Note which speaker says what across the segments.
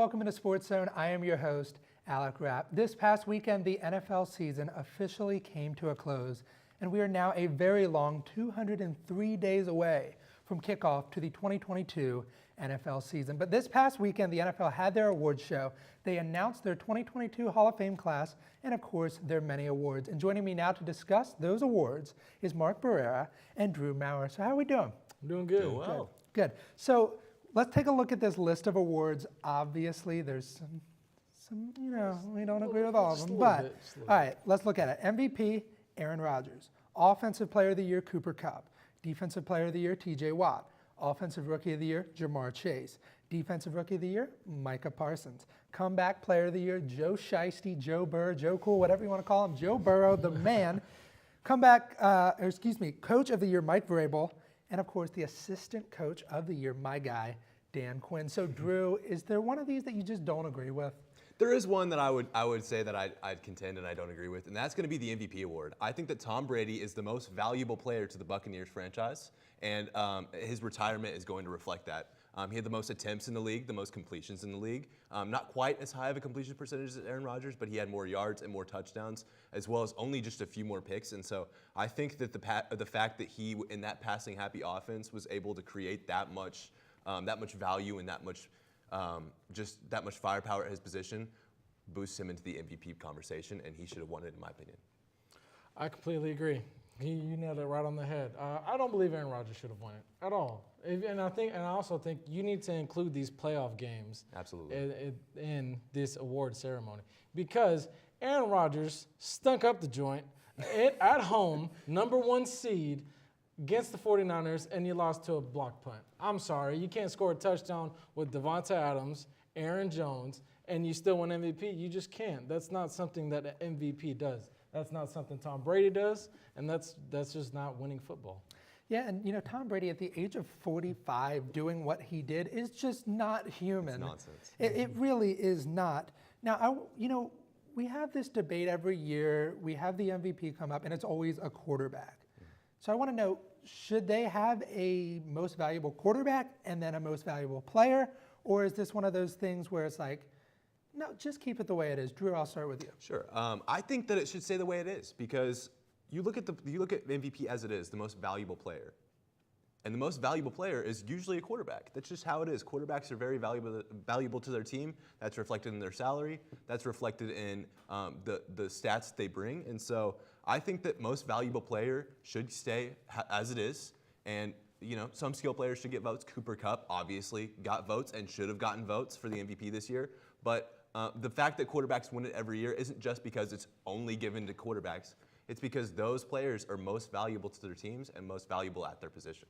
Speaker 1: welcome into Sportszone. I am your host, Alec Rapp. This past weekend, the NFL season officially came to a close, and we are now a very long 203 days away from kickoff to the 2022 NFL season. But this past weekend, the NFL had their awards show. They announced their 2022 Hall of Fame class, and of course, their many awards. And joining me now to discuss those awards is Mark Barrera and Drew Maurer. So how are we doing?
Speaker 2: I'm doing good.
Speaker 3: Doing well.
Speaker 1: Good. So let's take a look at this list of awards. Obviously, there's some, we don't agree with all of them. But, all right, let's look at it. MVP, Aaron Rodgers. Offensive Player of the Year, Cooper Kupp. Defensive Player of the Year, TJ Watt. Offensive Rookie of the Year, Jamar Chase. Defensive Rookie of the Year, Micah Parsons. Comeback Player of the Year, Joe Shiesty, Joe Burr, Joe Cool, whatever you want to call him, Joe Burrow, the man. Coach of the Year, Mike Vrabel. And of course, the Assistant Coach of the Year, my guy, Dan Quinn. So Drew, is there one of these that you just don't agree with?
Speaker 3: There is one that I would say that I'd contend and I don't agree with, and that's going to be the MVP award. I think that Tom Brady is the most valuable player to the Buccaneers franchise, and his retirement is going to reflect that. He had the most attempts in the league, the most completions in the league. Not quite as high of a completion percentage as Aaron Rodgers, but he had more yards and more touchdowns, as well as only just a few more picks. And so I think that the fact that he, in that passing happy offense, was able to create that much value and that much firepower at his position boosts him into the MVP conversation, and he should have won it, in my opinion.
Speaker 2: I completely agree. You nailed it right on the head. I don't believe Aaron Rodgers should have won it at all. And I also think you need to include these playoff games
Speaker 3: Absolutely.
Speaker 2: in this award ceremony, because Aaron Rodgers stunk up the joint at home, #1 seed against the 49ers, and you lost to a block punt. I'm sorry, you can't score a touchdown with Devonta Adams, Aaron Jones, and you still win MVP. You just can't. That's not something that an MVP does. That's not something Tom Brady does, and that's just not winning football.
Speaker 1: Yeah, and Tom Brady at the age of 45 doing what he did is just not human.
Speaker 3: It's nonsense.
Speaker 1: It really is not. Now, we have this debate every year. We have the MVP come up, and it's always a quarterback. So I want to know, should they have a most valuable quarterback and then a most valuable player? Or is this one of those things where it's like, no, just keep it the way it is? Drew, I'll start with you.
Speaker 3: Sure. I think that it should stay the way it is, because you look at MVP as it is, the most valuable player. And the most valuable player is usually a quarterback. That's just how it is. Quarterbacks are very valuable to their team. That's reflected in their salary. That's reflected in the stats they bring. And so I think that most valuable player should stay as it is. And some skill players should get votes. Cooper Kupp obviously got votes and should have gotten votes for the MVP this year. But the fact that quarterbacks win it every year isn't just because it's only given to quarterbacks. It's because those players are most valuable to their teams and most valuable at their position.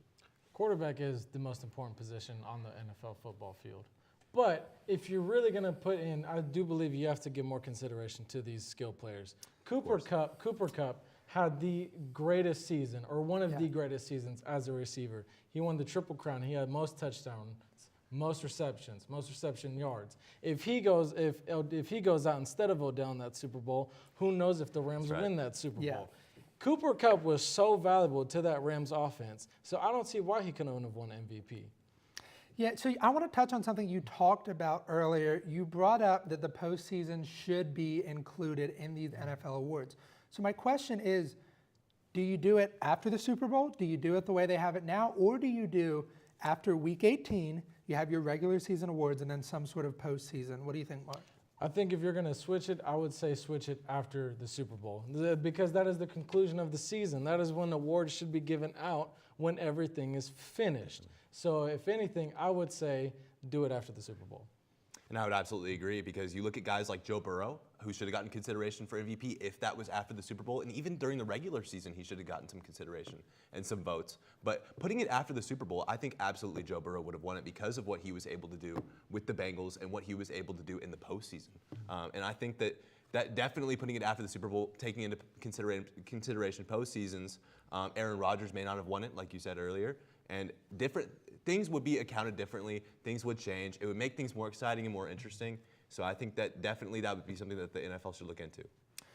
Speaker 2: Quarterback is the most important position on the NFL football field. But if you're really going to put in, I do believe you have to give more consideration to these skill players. Cooper Kupp had the greatest season, or one of the greatest seasons as a receiver. He won the Triple Crown. He had most touchdowns, most receptions, most reception yards. If he goes out instead of Odell in that Super Bowl, who knows if the Rams win that Super Bowl? Cooper Kupp was so valuable to that Rams offense, so I don't see why he couldn't have won MVP.
Speaker 1: Yeah, so I want to touch on something you talked about earlier. You brought up that the postseason should be included in these NFL awards. So my question is, do you do it after the Super Bowl? Do you do it the way they have it now? Or do you do after Week 18, you have your regular season awards and then some sort of postseason? What do you think, Mark?
Speaker 2: I think if you're going to switch it, I would say switch it after the Super Bowl, because that is the conclusion of the season. That is when awards should be given out, when everything is finished. So if anything, I would say do it after the Super Bowl.
Speaker 3: And I would absolutely agree, because you look at guys like Joe Burrow, who should have gotten consideration for MVP if that was after the Super Bowl. And even during the regular season, he should have gotten some consideration and some votes. But putting it after the Super Bowl, I think absolutely Joe Burrow would have won it because of what he was able to do with the Bengals and what he was able to do in the postseason. And I think that definitely putting it after the Super Bowl, taking into consideration postseasons, Aaron Rodgers may not have won it, like you said earlier. And different things would be accounted differently. Things would change. It would make things more exciting and more interesting. So I think that definitely that would be something that the NFL should look into.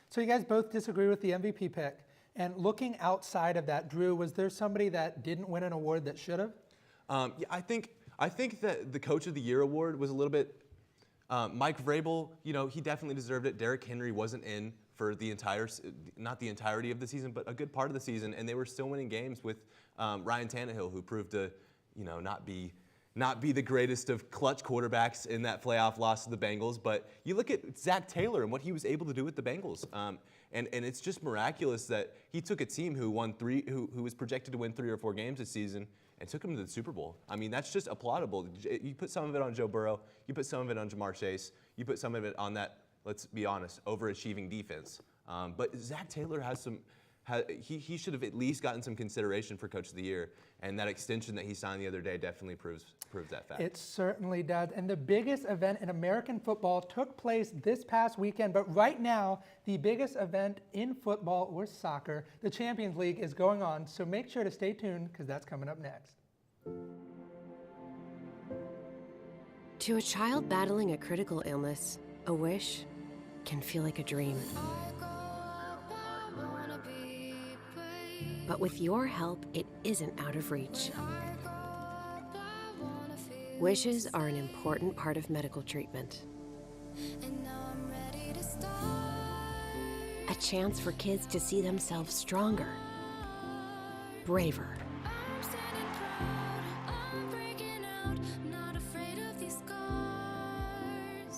Speaker 1: So you guys both disagree with the MVP pick. And looking outside of that, Drew, was there somebody that didn't win an award that should have?
Speaker 3: Yeah, I think that the Coach of the Year award was a little bit Mike Vrabel, he definitely deserved it. Derrick Henry wasn't in for not the entirety of the season, but a good part of the season, and they were still winning games with Ryan Tannehill, who proved to, not be the greatest of clutch quarterbacks in that playoff loss to the Bengals. But you look at Zach Taylor and what he was able to do with the Bengals, and it's just miraculous that he took a team who was projected to win 3 or 4 games this season and took him to the Super Bowl. I mean, that's just applaudable. You put some of it on Joe Burrow, you put some of it on Jamar Chase, you put some of it on that, let's be honest, overachieving defense. But Zach Taylor he should have at least gotten some consideration for Coach of the Year, and that extension that he signed the other day definitely proves that fact.
Speaker 1: It certainly does. And the biggest event in American football took place this past weekend, but right now, the biggest event in football or soccer, the Champions League, is going on, so make sure to stay tuned because that's coming up next.
Speaker 4: To a child battling a critical illness, a wish can feel like a dream. But with your help, it isn't out of reach. Wishes are an important part of medical treatment. A chance for kids to see themselves stronger, braver,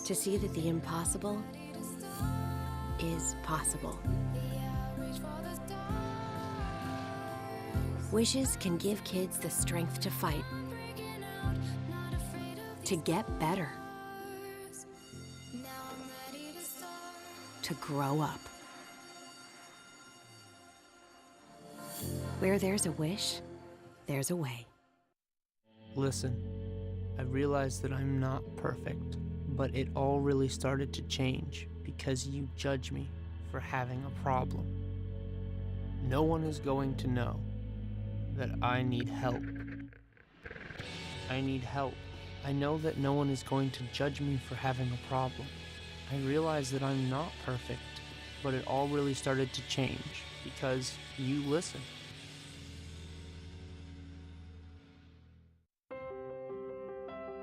Speaker 4: to see that the impossible is possible. Wishes can give kids the strength to fight, to get better, to grow up. Where there's a wish, there's a way.
Speaker 5: Listen, I realize that I'm not perfect, but it all really started to change because you judge me for having a problem. No one is going to know that I need help. I need help. I know that no one is going to judge me for having a problem. I realize that I'm not perfect, but it all really started to change because you listen.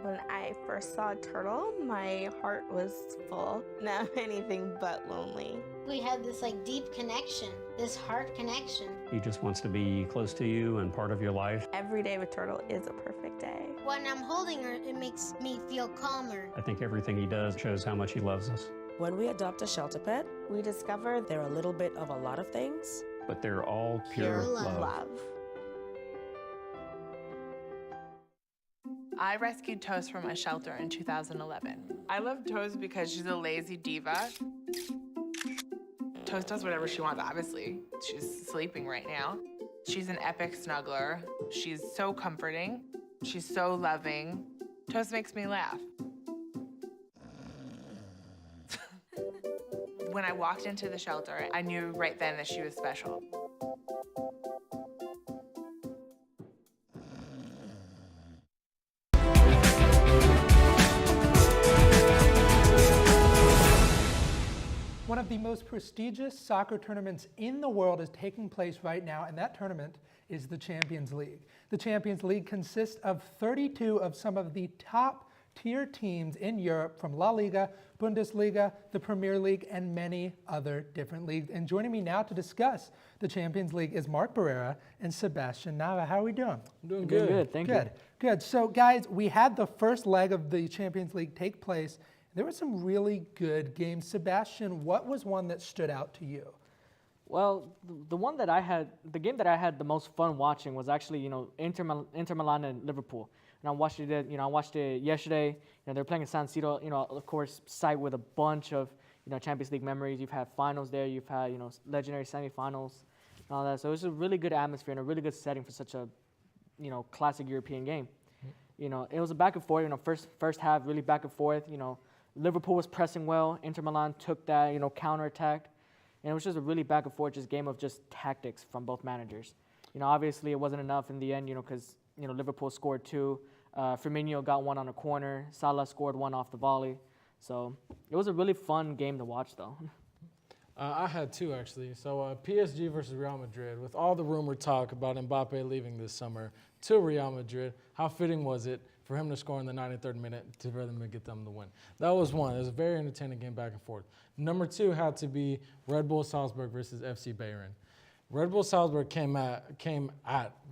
Speaker 6: When I first saw Turtle, my heart was full. Now I'm anything but lonely.
Speaker 7: We had this deep connection, this heart connection.
Speaker 8: He just wants to be close to you and part of your life.
Speaker 6: Every day with Turtle is a perfect day.
Speaker 7: When I'm holding her, it makes me feel calmer.
Speaker 8: I think everything he does shows how much he loves us.
Speaker 9: When we adopt a shelter pet,
Speaker 6: We discover
Speaker 9: they're a little bit of a lot of things.
Speaker 8: But they're all pure
Speaker 7: Pure love.
Speaker 6: love.
Speaker 10: I rescued Toast from a shelter in 2011. I love Toast because she's a lazy diva. Toast does whatever she wants, obviously. She's sleeping right now. She's an epic snuggler. She's so comforting. She's so loving. Toast makes me laugh. When I walked into the shelter, I knew right then that she was special.
Speaker 1: One of the most prestigious soccer tournaments in the world is taking place right now, and that tournament is the Champions League. The Champions League consists of 32 of some of the top-tier teams in Europe from La Liga, Bundesliga, the Premier League, and many other different leagues. And joining me now to discuss the Champions League is Mark Barrera and Sebastian Nava. How are we doing?
Speaker 2: I'm doing good.
Speaker 5: Thank you.
Speaker 1: Good. So, guys, we had the first leg of the Champions League take place. There were some really good games. Sebastian, what was one that stood out to you?
Speaker 11: Well, the game that I had the most fun watching was actually, Inter Milan and Liverpool. And I watched it yesterday. They're playing in San Siro, of course, site with a bunch of, Champions League memories. You've had finals there. You've had, legendary semifinals and all that. So it was a really good atmosphere and a really good setting for such a, classic European game. It was a back and forth. First half really back and forth. Liverpool was pressing well. Inter Milan took that, counterattack. And it was just a really back and forth just game of just tactics from both managers. Obviously it wasn't enough in the end, because, Liverpool scored 2. Firmino got 1 on a corner. Salah scored 1 off the volley. So it was a really fun game to watch, though.
Speaker 2: I had 2, actually. So PSG versus Real Madrid. With all the rumor talk about Mbappe leaving this summer to Real Madrid, how fitting was it for him to score in the 93rd minute to for them to get them the win. That was one. It was a very entertaining game back and forth. Number 2 had to be Red Bull Salzburg versus FC Bayern. Red Bull Salzburg came at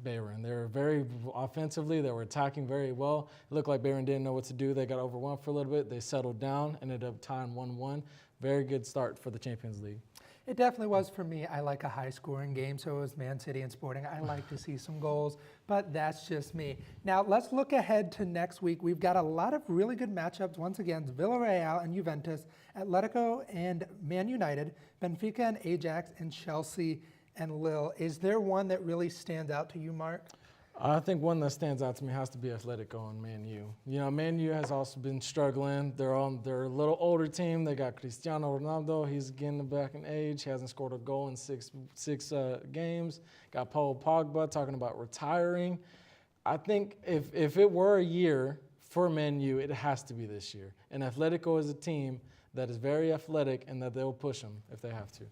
Speaker 2: Bayern. They were very offensively. They were attacking very well. It looked like Bayern didn't know what to do. They got overwhelmed for a little bit. They settled down, ended up tying 1-1. Very good start for the Champions League.
Speaker 1: It definitely was for me. I like a high-scoring game, so it was Man City and Sporting. I like to see some goals, but that's just me. Now, let's look ahead to next week. We've got a lot of really good matchups. Once again, Villarreal and Juventus, Atletico and Man United, Benfica and Ajax, and Chelsea and Lille. Is there one that really stands out to you, Mark?
Speaker 2: I think one that stands out to me has to be Atletico and Man U. You know, Man U has also been struggling. They're a little older team. They got Cristiano Ronaldo. He's getting back in age. He hasn't scored a goal in six games. Got Paul Pogba talking about retiring. I think if it were a year for Man U, it has to be this year. And Atletico is a team that is very athletic and that they'll push them if they have to.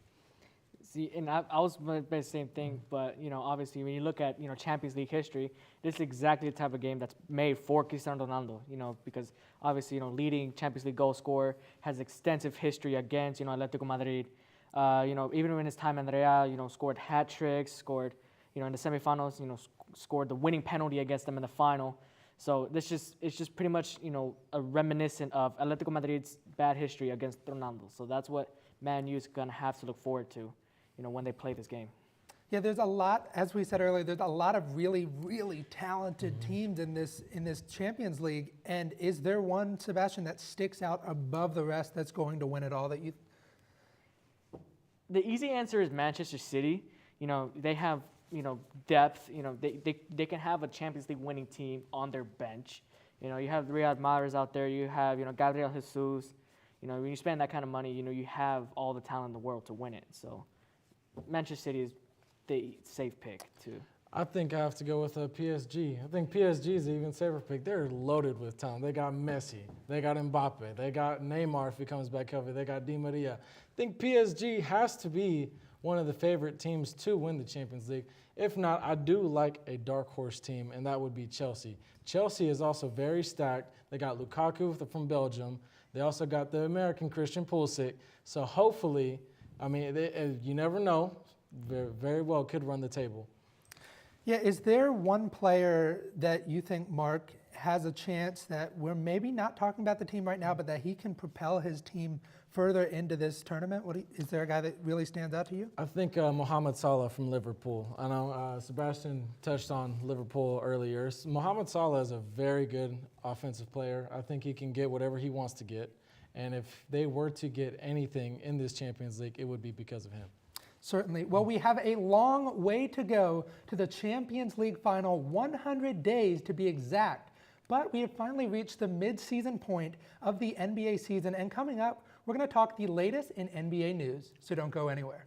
Speaker 11: See, and I was going to say the same thing, but, you know, obviously when you look at, you know, Champions League history, this is exactly the type of game that's made for Cristiano Ronaldo, you know, because obviously, you know, leading Champions League goal scorer, has extensive history against, you know, Atletico Madrid. You know, even in his time in Real, you know, scored hat tricks, scored, you know, in the semifinals, you know, scored the winning penalty against them in the final. So it's just pretty much, you know, a reminiscent of Atletico Madrid's bad history against Ronaldo. So that's what Man U is going to have to look forward to, you know, when they play this game.
Speaker 1: Yeah, there's a lot, as we said earlier, there's a lot of really, really talented teams in this Champions League. And is there one, Sebastian, that sticks out above the rest that's going to win it all?
Speaker 11: The easy answer is Manchester City. You know, they have, you know, depth. You know, they can have a Champions League winning team on their bench. You know, you have Riyad Mahrez out there. You have, you know, Gabriel Jesus. You know, when you spend that kind of money, you know, you have all the talent in the world to win it. So Manchester City is the safe pick too.
Speaker 2: I think I have to go with PSG. I think PSG is an even safer pick. They're loaded with talent. They got Messi. They got Mbappe. They got Neymar if he comes back healthy. They got Di Maria. I think PSG has to be one of the favorite teams to win the Champions League. If not, I do like a dark horse team, and that would be Chelsea. Chelsea is also very stacked. They got Lukaku from Belgium. They also got the American Christian Pulisic. So hopefully, I mean, you never know. Very, very well could run the table.
Speaker 1: Yeah, is there one player that you think, Mark, has a chance that we're maybe not talking about the team right now, but that he can propel his team further into this tournament? Is there a guy that really stands out to you?
Speaker 2: I think Mohamed Salah from Liverpool. I know Sebastian touched on Liverpool earlier. Mohamed Salah is a very good offensive player. I think he can get whatever he wants to get. And if they were to get anything in this Champions League, it would be because of him.
Speaker 1: Certainly. Well, we have a long way to go to the Champions League final, 100 days to be exact. But we have finally reached the mid-season point of the NBA season. And coming up, we're going to talk the latest in NBA news. So don't go anywhere.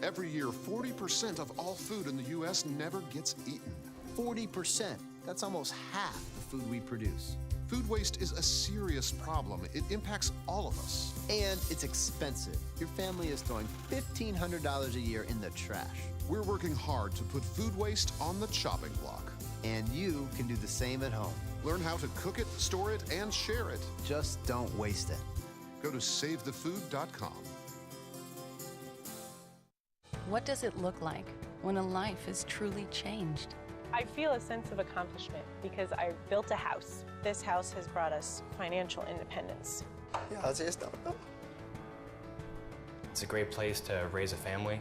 Speaker 12: Every year, 40% of all food in the U.S. never gets eaten.
Speaker 13: 40%. That's almost half the food we produce.
Speaker 12: Food waste is a serious problem. It impacts all of us.
Speaker 13: And it's expensive. Your family is throwing $1,500 a year in the trash.
Speaker 12: We're working hard to put food waste on the chopping block.
Speaker 13: And you can do the same at home.
Speaker 12: Learn how to cook it, store it, and share it.
Speaker 13: Just don't waste it.
Speaker 12: Go to SaveTheFood.com.
Speaker 14: What does it look like when a life is truly changed?
Speaker 15: I feel a sense of accomplishment because I built a house. This house has brought us financial independence.
Speaker 16: It's a great place to raise a family.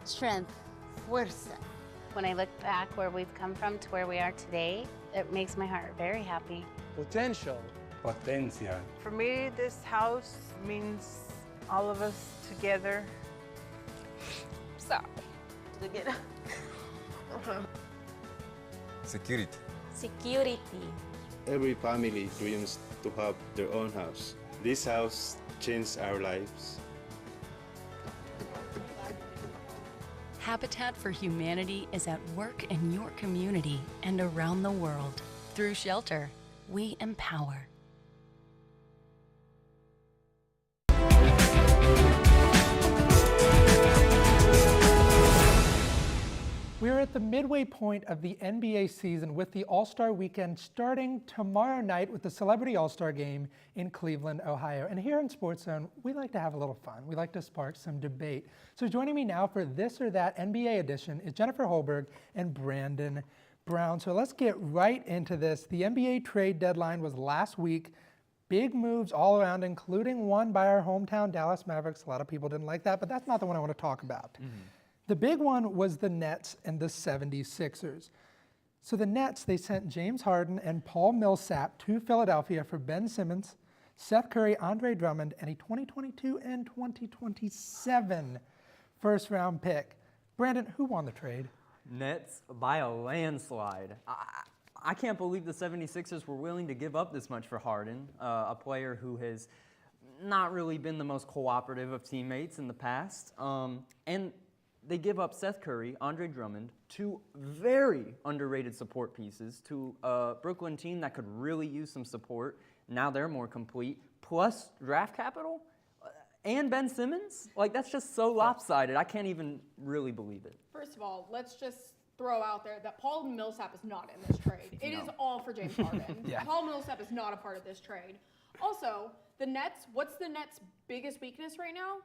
Speaker 7: Strength, fuerza. When I look back where we've come from to where we are today, it makes my heart very happy.
Speaker 17: Potential.
Speaker 18: Potencia.
Speaker 19: For me, this house means all of us together.
Speaker 15: Sorry. Together.
Speaker 18: Security.
Speaker 7: Security.
Speaker 18: Every family dreams to have their own house. This house changed our lives.
Speaker 14: Habitat for Humanity is at work in your community and around the world. Through shelter, we empower.
Speaker 1: We're at the midway point of the NBA season with the All-Star Weekend starting tomorrow night with the Celebrity All-Star Game in Cleveland, Ohio. And here in Sportszone, we like to have a little fun. We like to spark some debate. So joining me now for This or That NBA edition is Jennifer Holberg and Brandon Brown. So let's get right into this. The NBA trade deadline was last week. Big moves all around, including one by our hometown Dallas Mavericks. A lot of people didn't like that, but that's not the one I want to talk about. The big one was the Nets and the 76ers. So the Nets, they sent James Harden and Paul Millsap to Philadelphia for Ben Simmons, Seth Curry, Andre Drummond, and a 2022 and 2027 first-round pick. Brandon, who won the trade?
Speaker 17: Nets by a landslide. I can't believe the 76ers were willing to give up this much for Harden, a player who has not really been the most cooperative of teammates in the past. And they give up Seth Curry, Andre Drummond, two very underrated support pieces to a Brooklyn team that could really use some support. Now they're more complete, plus draft capital and Ben Simmons. Like, that's just so lopsided. I can't even really believe it.
Speaker 20: First of all, let's just throw out there that Paul Millsap is not in this trade. It is all for James Harden. Paul Millsap is not a part of this trade. Also, the Nets, what's the Nets' biggest weakness right now?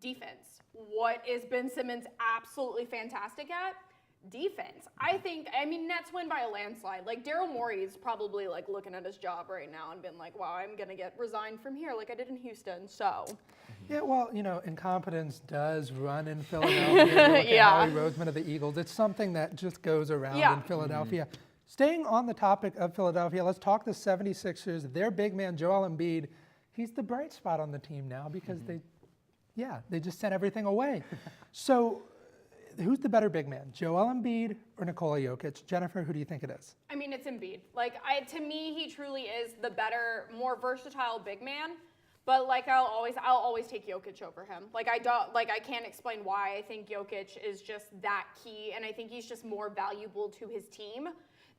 Speaker 20: Defense. What is Ben Simmons absolutely fantastic at? Defense. I mean, Nets win by a landslide. Like, Daryl Morey is probably like looking at his job right now and been like, wow, I'm going to get resigned from here like I did in Houston, so.
Speaker 1: Yeah, well, you know, incompetence does run in Philadelphia. Howie Roseman of the Eagles. It's something that just goes around in Philadelphia. Staying on the topic of Philadelphia, let's talk the 76ers. Their big man, Joel Embiid, he's the bright spot on the team now because they just sent everything away. So who's the better big man, Joel Embiid or Nikola Jokic? Jennifer, who do you think it is?
Speaker 20: I mean, it's Embiid. Like, to me, he truly is the better, more versatile big man. But like, I'll always take Jokic over him. Like, I can't explain why I think Jokic is just that key, and I think he's just more valuable to his team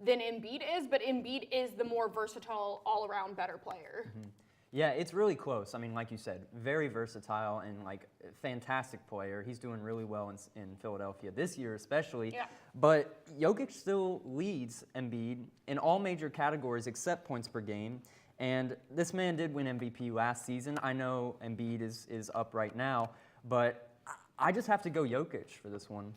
Speaker 20: than Embiid is. But Embiid is the more versatile, all-around better player.
Speaker 17: Yeah, it's really close. I mean, like you said, very versatile and like fantastic player. He's doing really well in Philadelphia this year especially. Yeah. But Jokic still leads Embiid in all major categories except points per game. And this man did win MVP last season. I know Embiid is up right now, but I just have to go Jokic for this one.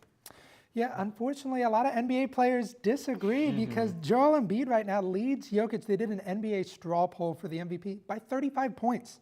Speaker 1: Yeah, unfortunately, a lot of NBA players disagree because Joel Embiid right now leads Jokic. They did an NBA straw poll for the MVP by 35 points.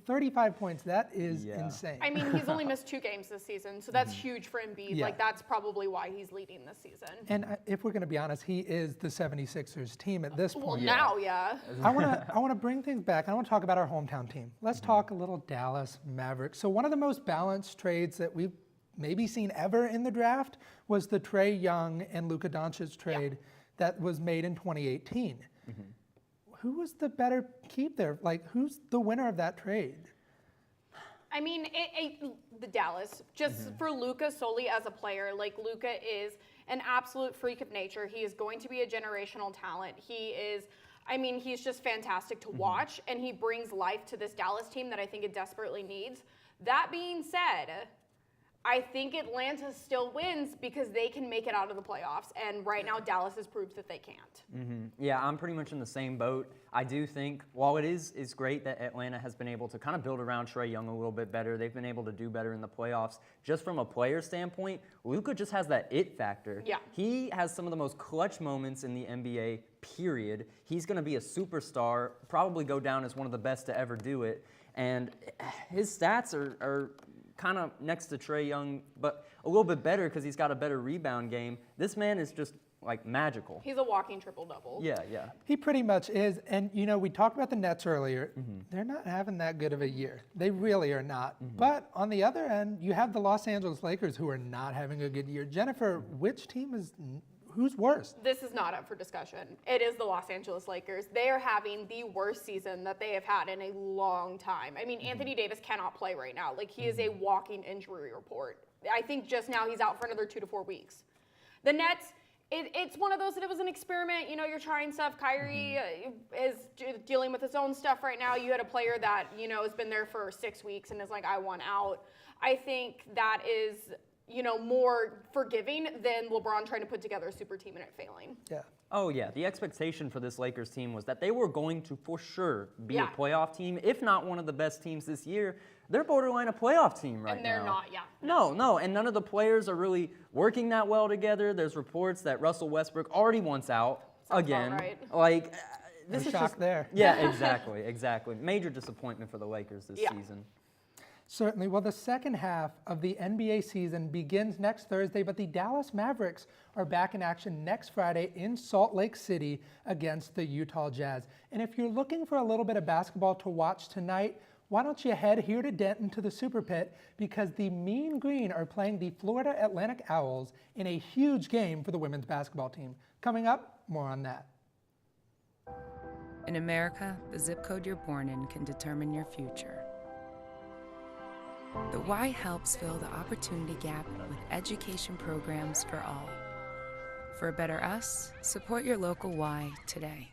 Speaker 1: 35 points, that is insane.
Speaker 20: I mean, he's only missed 2 games this season, so that's huge for Embiid. Like, that's probably why he's leading this season.
Speaker 1: And if we're going to be honest, he is the 76ers team at this point.
Speaker 20: Well, now, yeah.
Speaker 1: I want to bring things back. I want to talk about our hometown team. Let's talk a little Dallas Mavericks. So one of the most balanced trades that we've maybe seen ever in the draft was the Trae Young and Luka Doncic trade that was made in 2018. Who was the better keep there? Like, who's the winner of that trade?
Speaker 20: I mean, the Dallas, just for Luka solely as a player. Like, Luka is an absolute freak of nature. He is going to be a generational talent. He is, I mean, he's just fantastic to watch, and he brings life to this Dallas team that I think it desperately needs. That being said, I think Atlanta still wins because they can make it out of the playoffs, and right now Dallas has proved that they can't.
Speaker 17: Yeah, I'm pretty much in the same boat. I do think, while it is great that Atlanta has been able to kind of build around Trae Young a little bit better, they've been able to do better in the playoffs. Just from a player standpoint, Luka just has that it factor. Yeah. He has some of the most clutch moments in the NBA, period. He's going to be a superstar, probably go down as one of the best to ever do it, and his stats are kind of next to Trae Young, but a little bit better because he's got a better rebound game. This man is just like magical.
Speaker 20: He's a walking triple-double.
Speaker 17: Yeah.
Speaker 1: He pretty much is. And, you know, we talked about the Nets earlier. They're not having that good of a year. They really are not. But on the other end, you have the Los Angeles Lakers who are not having a good year. Jennifer, which team is, who's worse?
Speaker 20: This is not up for discussion. It is the Los Angeles Lakers. They are having the worst season that they have had in a long time. I mean, Anthony Davis cannot play right now. Like, he is a walking injury report. I think just now he's out for another 2 to 4 weeks. The Nets, it's one of those that it was an experiment. You know, you're trying stuff. Kyrie is dealing with his own stuff right now. You had a player that, you know, has been there for 6 weeks and is like, I want out. I think that is more forgiving than LeBron trying to put together a super team and it failing.
Speaker 1: Yeah.
Speaker 17: Oh yeah, the expectation for this Lakers team was that they were going to for sure be
Speaker 20: Yeah.
Speaker 17: a playoff team, if not one of the best teams this year. They're borderline a playoff team right now.
Speaker 20: And they're not, yeah.
Speaker 17: No, and none of the players are really working that well together. There's reports that Russell Westbrook already wants out again.
Speaker 20: right.
Speaker 17: Like this
Speaker 1: No
Speaker 17: is
Speaker 1: shock
Speaker 17: just
Speaker 1: there.
Speaker 17: Yeah, exactly. Major disappointment for the Lakers this season.
Speaker 1: Certainly. Well, the second half of the NBA season begins next Thursday, but the Dallas Mavericks are back in action next Friday in Salt Lake City against the Utah Jazz. And if you're looking for a little bit of basketball to watch tonight, why don't you head here to Denton to the Super Pit, because the Mean Green are playing the Florida Atlantic Owls in a huge game for the women's basketball team. Coming up, more on that.
Speaker 21: In America, the zip code you're born in can determine your future. The Y helps fill the opportunity gap with education programs for all. For a better us, support your local Y today.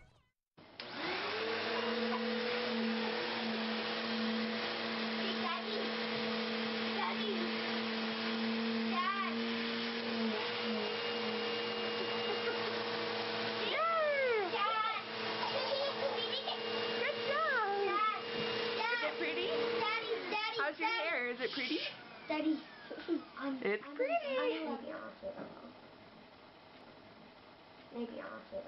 Speaker 10: How's your hair? Is it pretty?
Speaker 22: Daddy.
Speaker 10: It's pretty.
Speaker 22: Maybe honestly.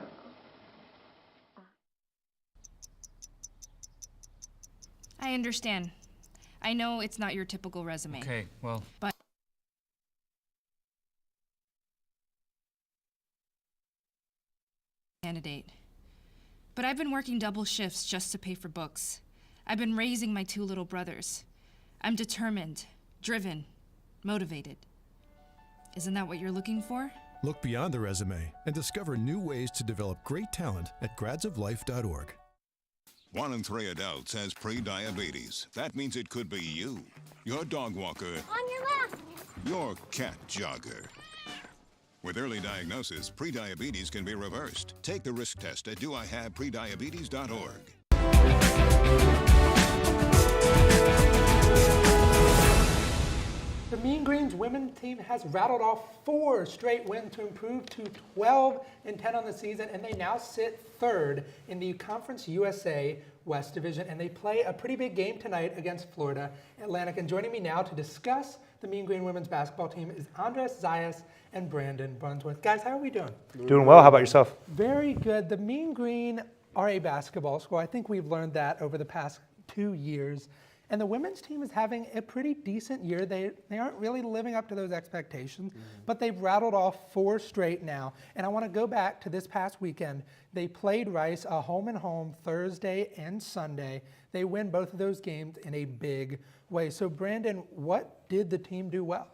Speaker 23: I understand. I know it's not your typical resume.
Speaker 16: Okay, well.
Speaker 23: But candidate. But I've been working double shifts just to pay for books. I've been raising my 2 little brothers. I'm determined, driven, motivated. Isn't that what you're looking for?
Speaker 24: Look beyond the resume and discover new ways to develop great talent at gradsoflife.org.
Speaker 25: 1 in 3 adults has pre-diabetes. That means it could be you, your dog walker,
Speaker 22: On your left.
Speaker 25: your cat jogger. With early diagnosis, prediabetes can be reversed. Take the risk test at doihaveprediabetes.org.
Speaker 1: The Mean Green's women's team has rattled off 4 straight wins to improve to 12-10 on the season, and they now sit 3rd in the Conference USA West Division, and they play a pretty big game tonight against Florida Atlantic. And joining me now to discuss the Mean Green women's basketball team is Andres Zayas and Brandon Brunsworth. Guys, how are we doing?
Speaker 26: Doing well. How about yourself?
Speaker 1: Very good. The Mean Green are a basketball school. I think we've learned that over the past 2 years. And the women's team is having a pretty decent year. They aren't really living up to those expectations, but they've rattled off 4 straight now. And I want to go back to this past weekend. They played Rice a home-and-home Thursday and Sunday. They win both of those games in a big way. So Brandon, what did the team do well?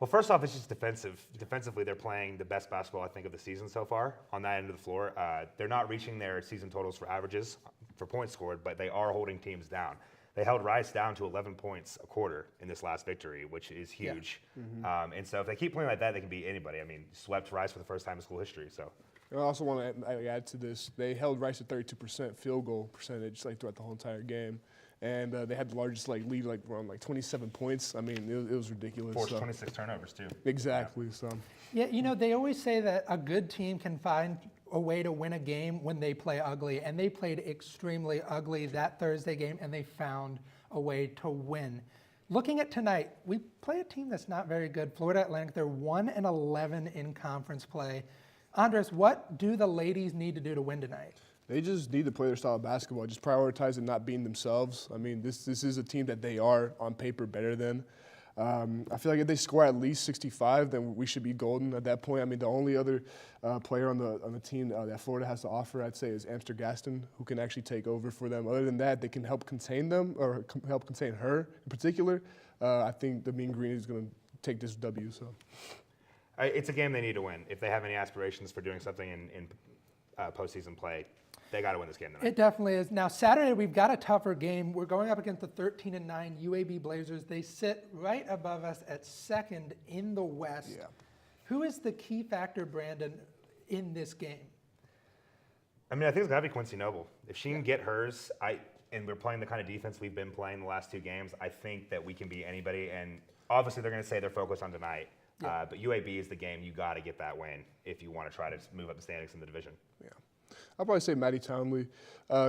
Speaker 26: Well, first off, it's just defensive. Defensively, they're playing the best basketball, I think, of the season so far on that end of the floor. They're not reaching their season totals for averages for points scored, but they are holding teams down. They held Rice down to 11 points a quarter in this last victory, which is huge.
Speaker 27: Yeah.
Speaker 26: And so if they keep playing like that, they can beat anybody. I mean, swept Rice for the first time in school history. So.
Speaker 27: I also want to add to this. They held Rice at 32% field goal percentage throughout the whole entire game. And they had the largest lead around 27 points. I mean, it was ridiculous.
Speaker 26: Forced 26 turnovers too.
Speaker 27: Exactly.
Speaker 26: Yeah.
Speaker 27: So.
Speaker 1: Yeah, they always say that a good team can find a way to win a game when they play ugly, and they played extremely ugly that Thursday game, and they found a way to win. Looking at tonight, we play a team that's not very good. Florida Atlantic, they're 1-11 in conference play. Andres, what do the ladies need to do to win tonight?
Speaker 27: They just need to play their style of basketball, just prioritize and not being themselves. I mean, this is a team that they are, on paper, better than. I feel like if they score at least 65, then we should be golden at that point. I mean, the only other player on the team that Florida has to offer, I'd say, is Amster Gaston, who can actually take over for them. Other than that, they can help contain them, or help contain her in particular. I think the Mean Green is going to take this W. So,
Speaker 26: it's a game they need to win. If they have any aspirations for doing something in postseason play, they got to win this game tonight.
Speaker 1: It definitely is. Now, Saturday, we've got a tougher game. We're going up against the 13-9 UAB Blazers. They sit right above us at 2nd in the West.
Speaker 27: Yeah.
Speaker 1: Who is the key factor, Brandon, in this game?
Speaker 26: I mean, I think it's got to be Quincy Noble. If she can get hers, and we're playing the kind of defense we've been playing the last 2 games, I think that we can beat anybody. And obviously, they're going to say they're focused on tonight. But UAB is the game you got to get that win if you want to try to move up the standings in the division.
Speaker 27: Yeah. I'll probably say Maddie Townley.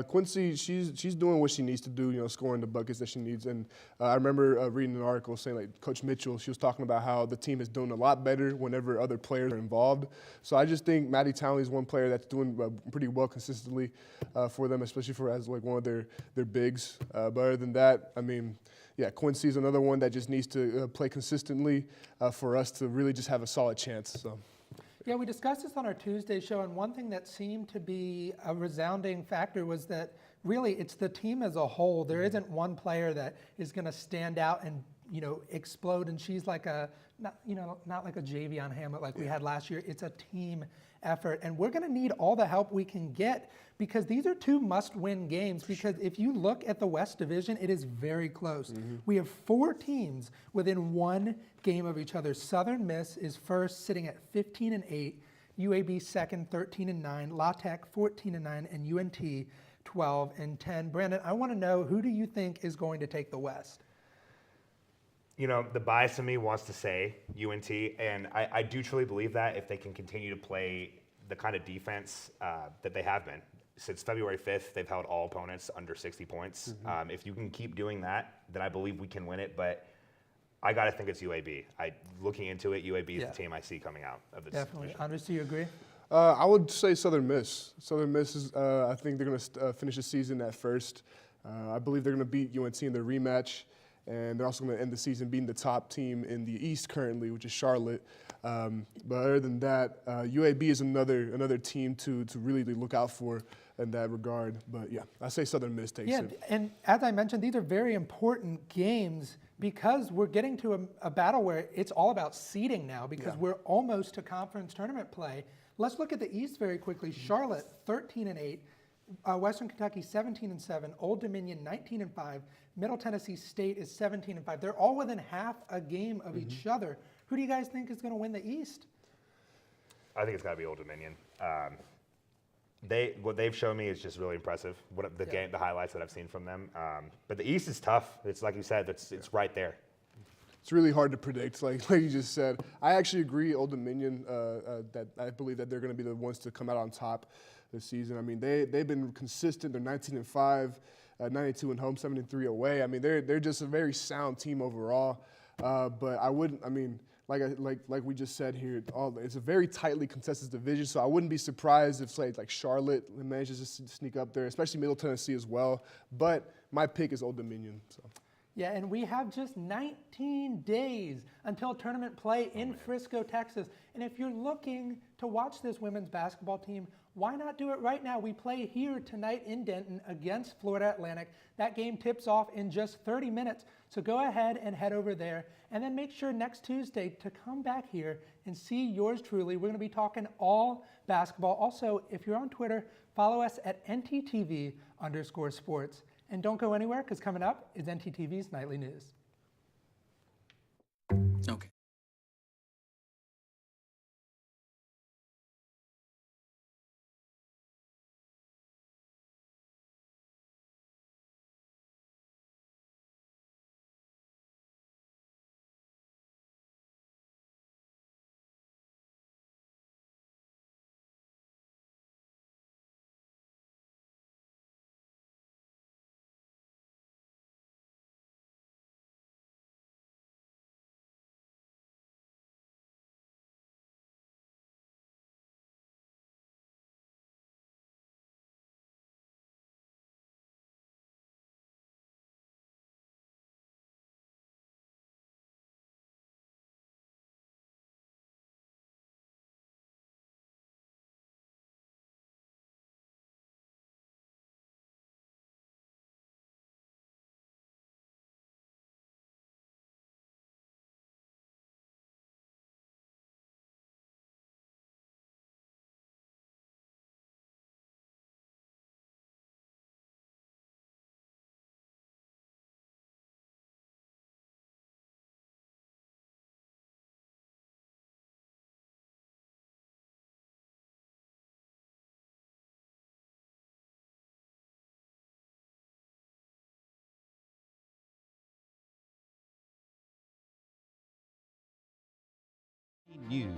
Speaker 27: Quincy, she's doing what she needs to do, scoring the buckets that she needs. And I remember reading an article saying, like, Coach Mitchell, she was talking about how the team is doing a lot better whenever other players are involved. So I just think Maddie Townley is one player that's doing pretty well consistently for them, especially as like one of their bigs. But other than that, I mean, yeah, Quincy's another one that just needs to play consistently for us to really just have a solid chance. So.
Speaker 1: Yeah, we discussed this on our Tuesday show, and one thing that seemed to be a resounding factor was that really it's the team as a whole. There isn't one player that is going to stand out and explode, and she's like not like a Javion Hamlet like we had last year. It's a team effort, and we're going to need all the help we can get because these are two must-win games. Because if you look at the West Division, it is very close. We have 4 teams within 1 game of each other. Southern Miss is first, sitting at 15-8. UAB second, 13-9. La Tech 14-9, and UNT 12-10. Brandon, I want to know, who do you think is going to take the West?
Speaker 26: The bias in me wants to say UNT, and I do truly believe that if they can continue to play the kind of defense that they have been. Since February 5th, they've held all opponents under 60 points. If you can keep doing that, then I believe we can win it, but I got to think it's UAB. Looking into it, UAB is the team I see coming out of this
Speaker 1: Definitely.
Speaker 26: division.
Speaker 1: Andres, do you agree?
Speaker 27: I would say Southern Miss. Southern Miss is, I think they're going to finish the season at first. I believe they're going to beat UNT in their rematch. And they're also going to end the season being the top team in the East currently, which is Charlotte. But other than that, UAB is another team to really look out for in that regard. But yeah, I say Southern Miss takes it.
Speaker 1: Yeah, and as I mentioned, these are very important games because we're getting to a battle where it's all about seeding now because we're almost to conference tournament play. Let's look at the East very quickly. Charlotte, 13-8. Western Kentucky 17-7, Old Dominion 19-5, Middle Tennessee State is 17-5. They're all within half a game of each other. Who do you guys think is going to win the East?
Speaker 26: I think it's got to be Old Dominion. What they've shown me is just really impressive. The highlights that I've seen from them. But the East is tough. It's like you said, it's right there.
Speaker 27: It's really hard to predict, like you just said. I actually agree, Old Dominion, that I believe that they're going to be the ones to come out on top this season. I mean, they've been consistent. They're 19-5, 92 at home, 73 away. I mean, they're just a very sound team overall. But I wouldn't. I mean, like we just said here, it's a very tightly contested division. So I wouldn't be surprised if like Charlotte manages to sneak up there, especially Middle Tennessee as well. But my pick is Old Dominion. So.
Speaker 1: Yeah, and we have just 19 days until tournament play in Frisco, Texas. And if you're looking to watch this women's basketball team, why not do it right now? We play here tonight in Denton against Florida Atlantic. That game tips off in just 30 minutes. So go ahead and head over there. And then make sure next Tuesday to come back here and see yours truly. We're going to be talking all basketball. Also, if you're on Twitter, follow us at ntTV_sports. And don't go anywhere because coming up is ntTV's Nightly News.
Speaker 3: Okay. News.